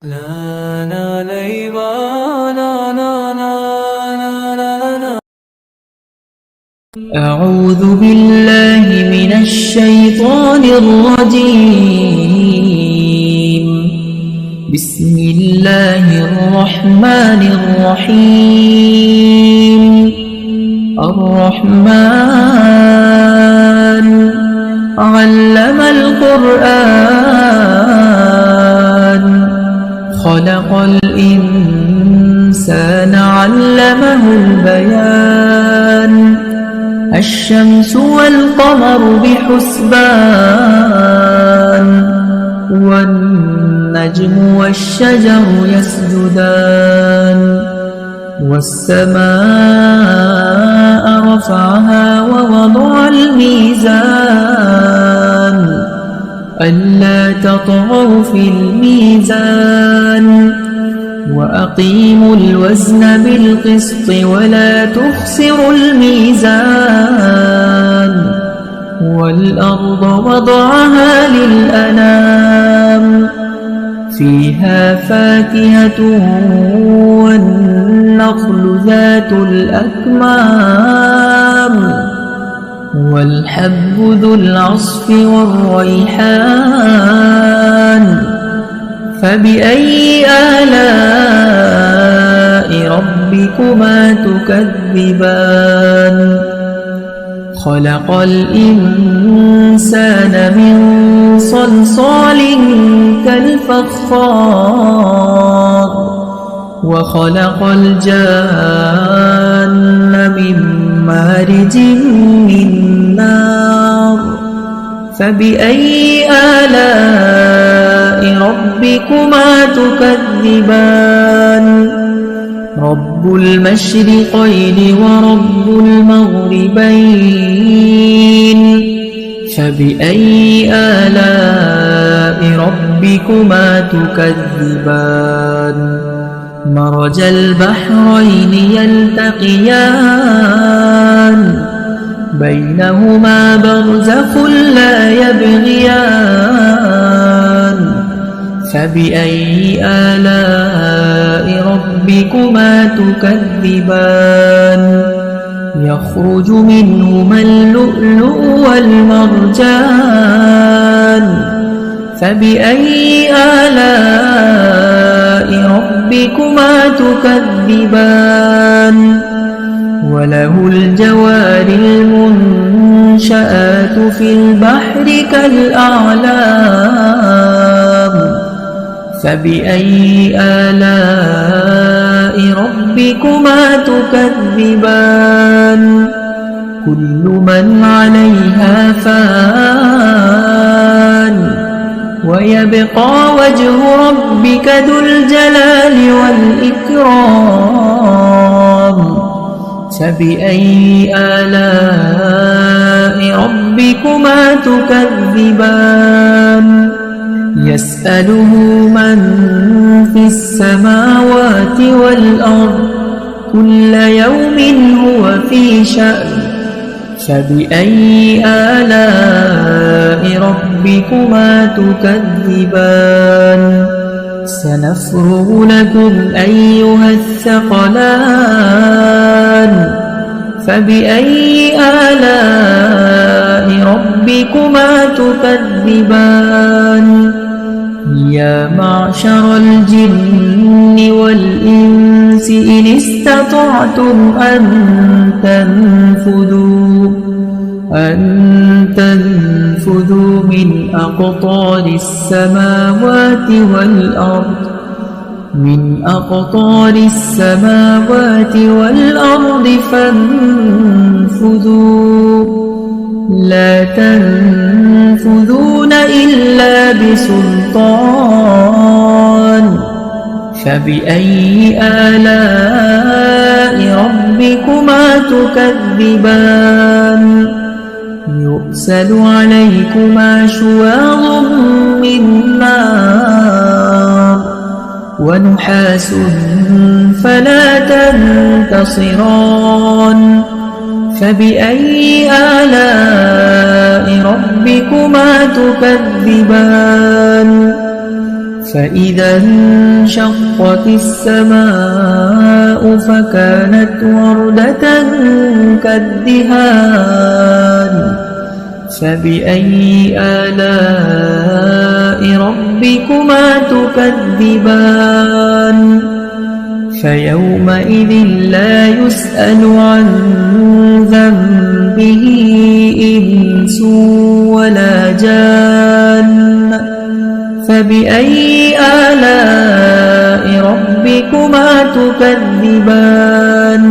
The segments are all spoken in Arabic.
لا لا ليبا لا لا لا لا لا لا. أعوذ بالله من الشيطان الرجيم. بسم الله الرحمن الرحيم. الرحمن علم القرآن خلق الإنسان علمه البيان. الشمس والقمر بحسبان والنجم والشجر يسجدان. والسماء رفعها ووضع الميزان ألا تطغوا في الميزان وأقيموا الوزن بالقسط ولا تخسروا الميزان. والأرض وضعها للأنام فيها فاكهة والنخل ذات الأكمام والحب ذو العصف والريحان. فبأي آلاء ربكما تكذبان. خلق الإنسان من صلصال كالفخار وخلق الجان من مارج من نار. فبأي آلاء ربكما تكذبان. رب المشرقين ورب المغربين. فبأي آلاء ربكما تكذبان. مرج البحرين يلتقيان بينهما برزخ لا يبغيان. فبأي آلاء ربكما تكذبان. يخرج منهما اللؤلؤ والمرجان. فبأي آلاء ربكما تكذبان. وله الجوار المنشآت في البحر كالأعلام. فبأي آلاء ربكما تكذبان. كل من عليها فان ويبقى وجه ربك ذو الجلال والإكرام. فبأي آلاء ربكما تكذبان. يسأله من في السماوات والأرض كل يوم هو في شأن. فبأي آلاء ربكما تكذبان. سنفرغ لكم أيها الثقلان. فبأي آلاء ربكما تكذبان. يا معشر الجن والإنس إن استطعتم أن تنفذوا من أقطار السماوات والأرض فانفذوا لا تنفذون إلا بسلطان. فبأي آلاء ربكما تكذبان. يرسل عليكما شواظ من نار ونحاس فلا تنتصران. فبأي آلاء ربكما تكذبان. فإذا انشقت السماء فكانت وردة كالدهان فبأي آلاء ربكما تكذبان فيومئذ لا يسأل عن ذنبه إنس ولا جان فبأي آلاء ربكما تكذبان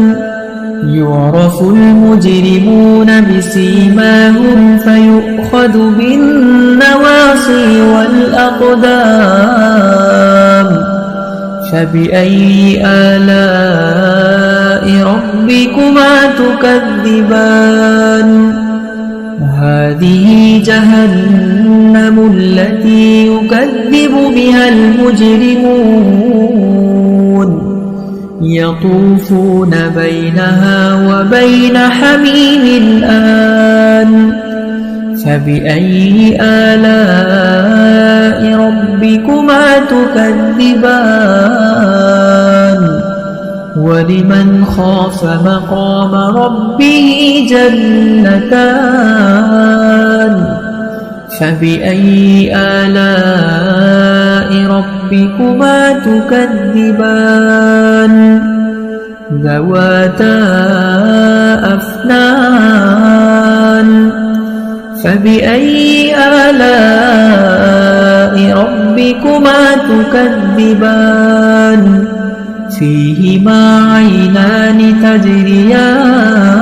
يعرف المجرمون بسيماهم فيؤخذ بالنواصي والأقدام فبأي آلاء ربكما تكذبان هذه جهنم التي يكذب بها المجرمون يطوفون بينها وبين حميم آن فبأي آلاء ربكما تكذبان ولمن خاف مقام ربه جنتان فبأي آلاء ربكما تكذبان ذواتا أفنان فبأي آلاء ربكما تكذبان فيهما عينان تجريان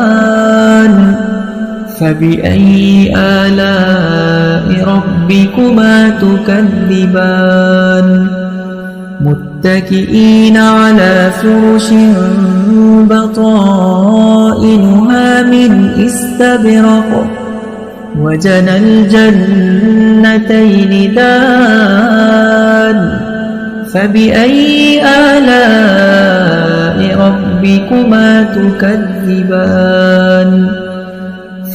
فبأي آلاء ربكما تكذبان متكئين على فرش بطائنها من استبرق وجنى الجنتين دان فبأي آلاء ربكما تكذبان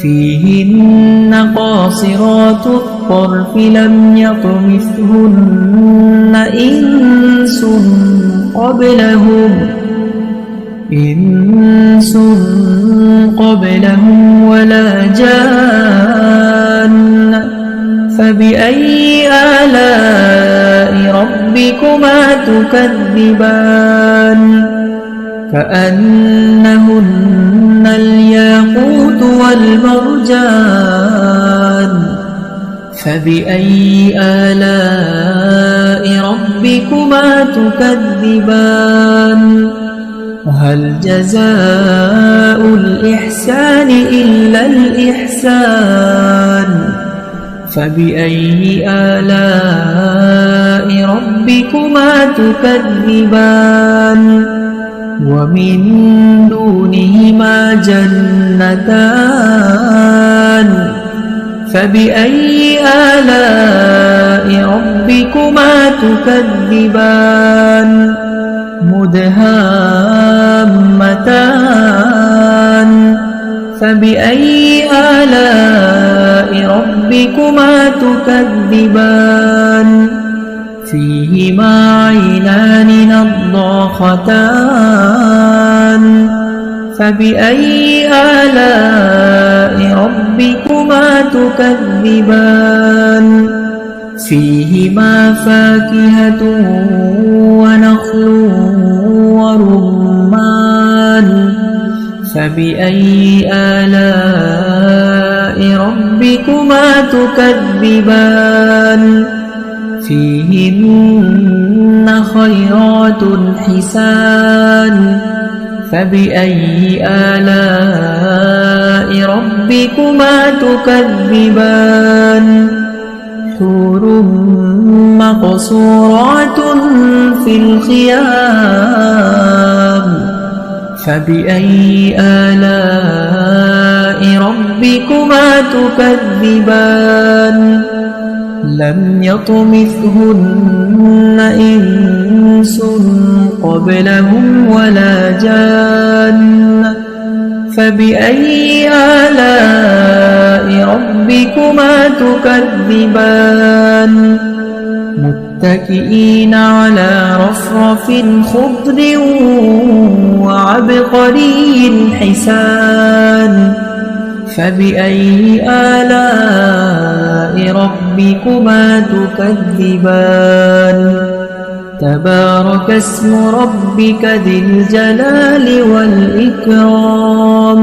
فيهن قاصرات الطرف لم يطمثهن إنس قبلهم ولا جان فبأي آلاء ربكما تكذبان كأنهن الياقوت والمرجان فبأي آلاء ربكما تكذبان هل جزاء الإحسان إلا الإحسان فبأي آلاء ربكما تكذبان ومن دونهما جنتان فبأي آلاء ربكما تكذبان مدهامتان فبأي آلاء ربكما تكذبان فيهما عينان نضاختان فبأي آلاء ربكما تكذبان فيهما فاكهة ونخل ورمان فبأي آلاء ربكما تكذبان فيهن خيرات حسان فبأي آلاء ربكما تكذبان حور مقصورات في الخيام فبأي آلاء ربكما تكذبان لم يطمثهن إنس قبلهم ولا جان فبأي آلاء ربكما تكذبان متكئين على رفرف خضر وعبقري حسان فبأي آلاء ربكما تكذبان تبارك اسم ربك ذي الجلال والإكرام